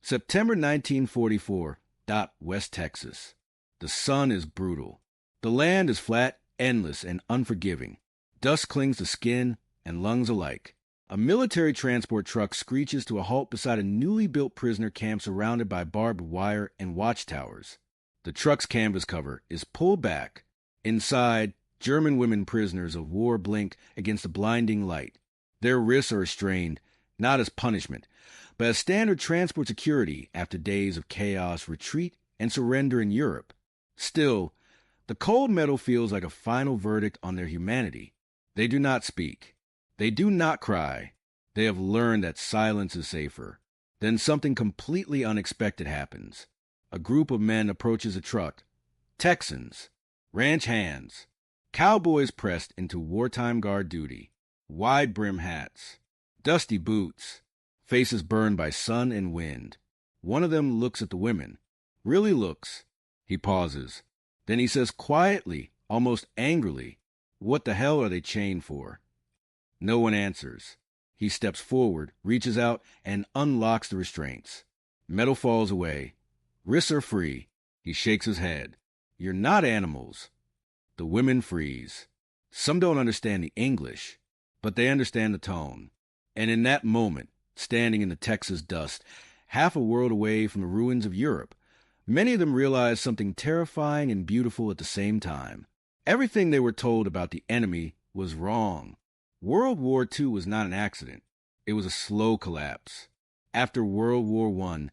September 1944. West Texas. The sun is brutal. The land is flat, endless, and unforgiving. Dust clings to skin and lungs alike. A military transport truck screeches to a halt beside a newly built prisoner camp surrounded by barbed wire and watchtowers. The truck's canvas cover is pulled back. Inside, German women prisoners of war blink against the blinding light. Their wrists are restrained, not as punishment, but as standard transport security after days of chaos, retreat, and surrender in Europe. Still, the cold metal feels like a final verdict on their humanity. They do not speak. They do not cry. They have learned that silence is safer. Then something completely unexpected happens. A group of men approaches a truck. Texans. Ranch hands. Cowboys pressed into wartime guard duty. Wide-brim hats. Dusty boots. Faces burned by sun and wind. One of them looks at the women. Really looks. He pauses. Then he says quietly, almost angrily, "What the hell are they chained for?" No one answers. He steps forward, reaches out, and unlocks the restraints. Metal falls away. Wrists are free. He shakes his head. "You're not animals." The women freeze. Some don't understand the English, but they understand the tone. And in that moment, standing in the Texas dust, half a world away from the ruins of Europe, many of them realize something terrifying and beautiful at the same time. Everything they were told about the enemy was wrong. World War II was not an accident. It was a slow collapse. After World War I,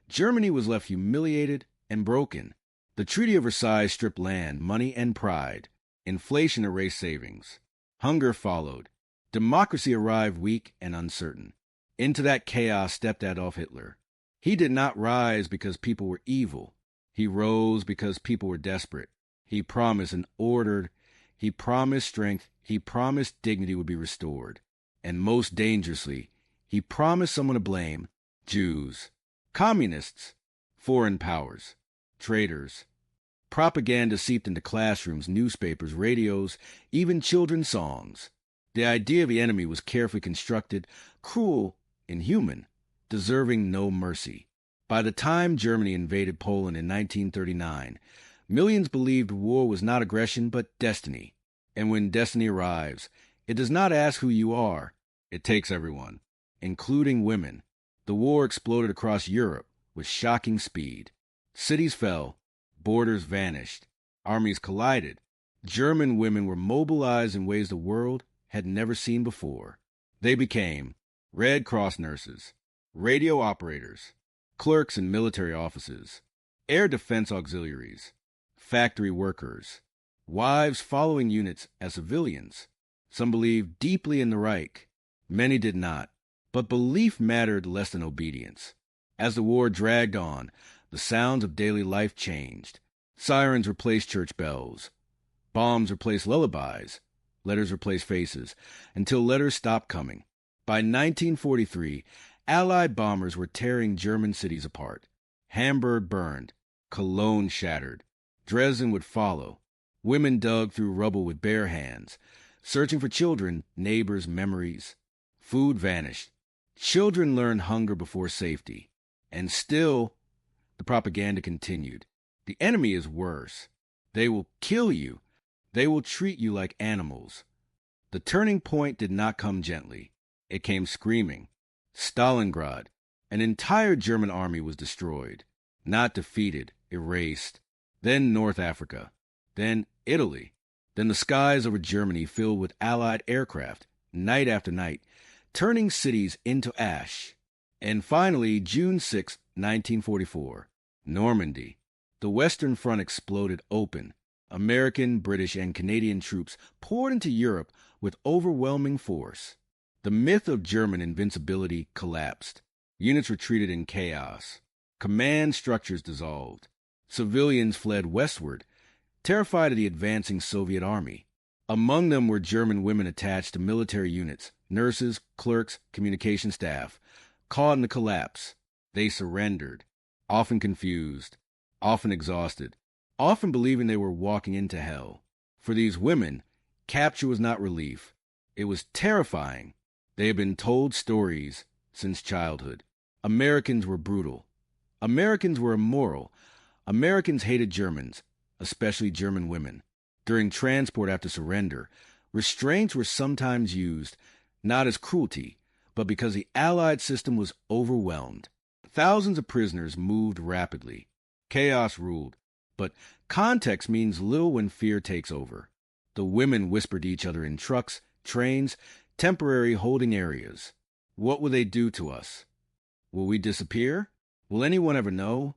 Germany was left humiliated and broken. The Treaty of Versailles stripped land, money, and pride. Inflation erased savings. Hunger followed. Democracy arrived weak and uncertain. Into that chaos stepped Adolf Hitler. He did not rise because people were evil. He rose because people were desperate. He promised and ordered. He promised strength. He promised dignity would be restored. And most dangerously, he promised someone to blame: Jews, communists, foreign powers, traitors. Propaganda seeped into classrooms, newspapers, radios, even children's songs. The idea of the enemy was carefully constructed, cruel, inhuman, deserving no mercy. By the time Germany invaded Poland in 1939, millions believed war was not aggression but destiny. And when destiny arrives, it does not ask who you are. It takes everyone, including women. The war exploded across Europe with shocking speed. Cities fell. Borders vanished. Armies collided. German women were mobilized in ways the world had never seen before. They became Red Cross nurses, radio operators, clerks in military offices, air defense auxiliaries, factory workers, wives following units as civilians. Some believed deeply in the Reich. Many did not. But belief mattered less than obedience. As the war dragged on, the sounds of daily life changed. Sirens replaced church bells. Bombs replaced lullabies. Letters replaced faces, until letters stopped coming. By 1943, Allied bombers were tearing German cities apart. Hamburg burned. Cologne shattered. Dresden would follow. Women dug through rubble with bare hands, searching for children, neighbors, memories. Food vanished. Children learned hunger before safety. And still, the propaganda continued. The enemy is worse. They will kill you. They will treat you like animals. The turning point did not come gently. It came screaming. Stalingrad. An entire German army was destroyed. Not defeated, erased. Then North Africa. Then Italy. Then the skies over Germany filled with Allied aircraft, night after night, turning cities into ash. And finally, June 6, 1944, Normandy. The Western Front exploded open. American, British, and Canadian troops poured into Europe with overwhelming force. The myth of German invincibility collapsed. Units retreated in chaos. Command structures dissolved. Civilians fled westward, terrified of the advancing Soviet army. Among them were German women attached to military units, nurses, clerks, communication staff. Caught in the collapse, they surrendered, often confused, often exhausted, often believing they were walking into hell. For these women, capture was not relief. It was terrifying. They had been told stories since childhood. Americans were brutal. Americans were immoral. Americans hated Germans, especially German women. During transport after surrender, restraints were sometimes used, not as cruelty, but because the Allied system was overwhelmed. Thousands of prisoners moved rapidly. Chaos ruled, but context means little when fear takes over. The women whispered to each other in trucks, trains, temporary holding areas. What will they do to us? Will we disappear? Will anyone ever know?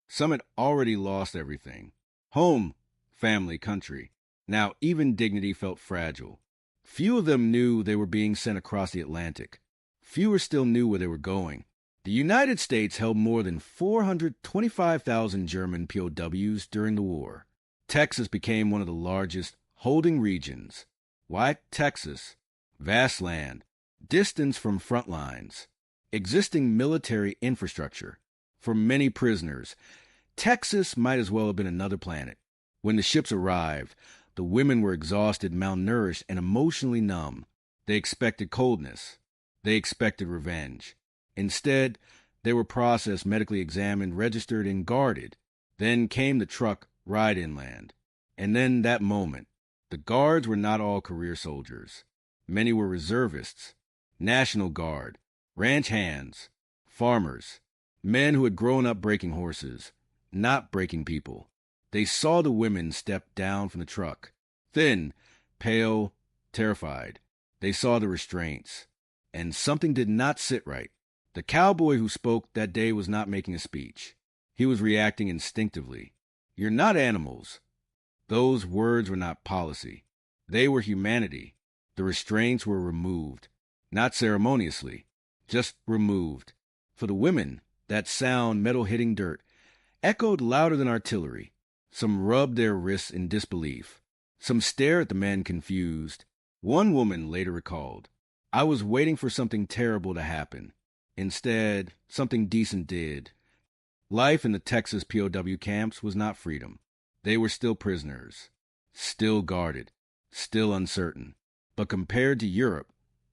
Some had already lost everything. Home, family, country. Now even dignity felt fragile. Few of them knew they were being sent across the Atlantic. Fewer still knew where they were going. The United States held more than 425,000 German POWs during the war. Texas became one of the largest holding regions. Why Texas? Vast land, distance from front lines, existing military infrastructure. For many prisoners, Texas might as well have been another planet. When the ships arrived, the women were exhausted, malnourished, and emotionally numb. They expected coldness. They expected revenge. Instead, they were processed, medically examined, registered, and guarded. Then came the truck ride inland. And then that moment. The guards were not all career soldiers. Many were reservists, National Guard, ranch hands, farmers, men who had grown up breaking horses, not breaking people. They saw the women step down from the truck, thin, pale, terrified. They saw the restraints, and something did not sit right. The cowboy who spoke that day was not making a speech. He was reacting instinctively. You're not animals. Those words were not policy. They were humanity. The restraints were removed, not ceremoniously, just removed. For the women, that sound, metal hitting dirt, echoed louder than artillery. Some rubbed their wrists in disbelief. Some stared at the men confused. One woman later recalled, I was waiting for something terrible to happen. Instead, something decent did. Life in the Texas POW camps was not freedom. They were still prisoners, still guarded, still uncertain. But compared to Europe,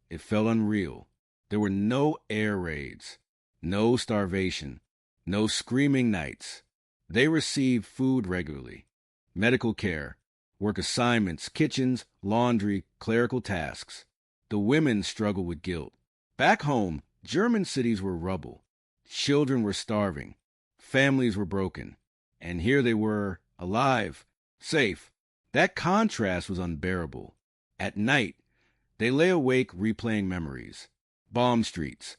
it felt unreal. There were no air raids, no starvation, no screaming nights. They received food regularly, medical care, work assignments, kitchens, laundry, clerical tasks. The women struggled with guilt. Back home, German cities were rubble. Children were starving. Families were broken. And here they were, alive, safe. That contrast was unbearable. At night, they lay awake replaying memories. Bomb streets,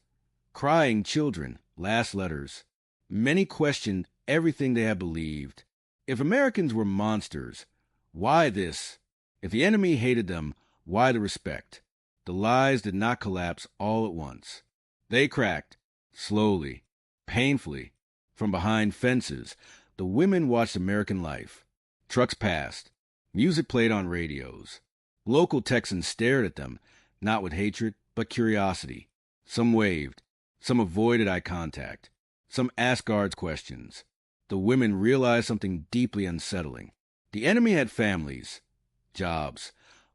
crying children, last letters. Many questioned everything they had believed. If Americans were monsters, why this? If the enemy hated them, why the respect? The lies did not collapse all at once. They cracked, slowly, painfully. From behind fences, the women watched American life. Trucks passed. Music played on radios. Local Texans stared at them, not with hatred, but curiosity. Some waved. Some avoided eye contact. Some asked guards questions. The women realized something deeply unsettling. The enemy had families, jobs,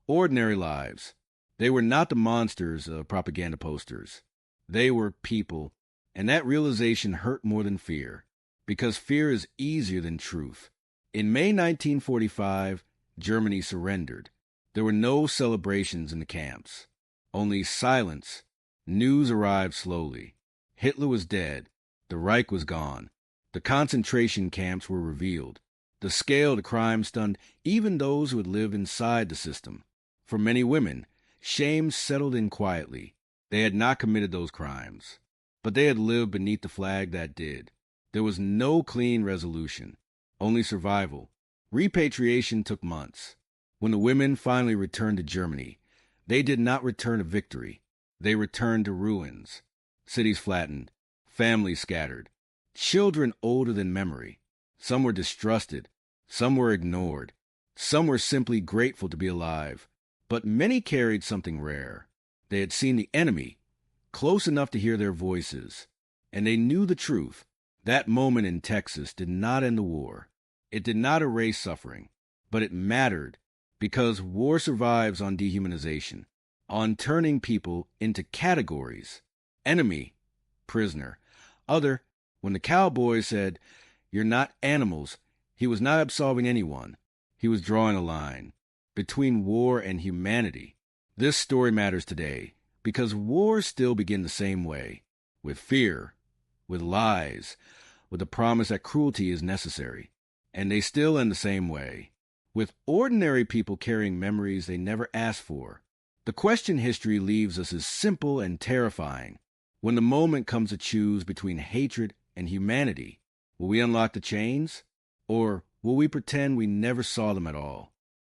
ordinary lives. They were not the monsters of propaganda posters. They were people, and that realization hurt more than fear, because fear is easier than truth. In May 1945, Germany surrendered. There were no celebrations in the camps, only silence. News arrived slowly. Hitler was dead. The Reich was gone. The concentration camps were revealed. The scale of the crime stunned even those who had lived inside the system. For many women, shame settled in quietly. They had not committed those crimes, but they had lived beneath the flag that did. There was no clean resolution, only survival. Repatriation took months. When the women finally returned to Germany, they did not return to victory. They returned to ruins. Cities flattened, families scattered, children older than memory. Some were distrusted, some were ignored, some were simply grateful to be alive. But many carried something rare. They had seen the enemy, close enough to hear their voices, and they knew the truth. That moment in Texas did not end the war. It did not erase suffering, but it mattered, because war survives on dehumanization, on turning people into categories. Enemy, prisoner, other, When the Cowboys said, "You're not animals," he was not absolving anyone. He was drawing a line between war and humanity. This story matters today because wars still begin the same way, with fear, with lies, with the promise that cruelty is necessary. And they still end the same way, with ordinary people carrying memories they never asked for. The question history leaves us is simple and terrifying. When the moment comes to choose between hatred and humanity, will we unlock the chains? Or will we pretend we never saw them at all?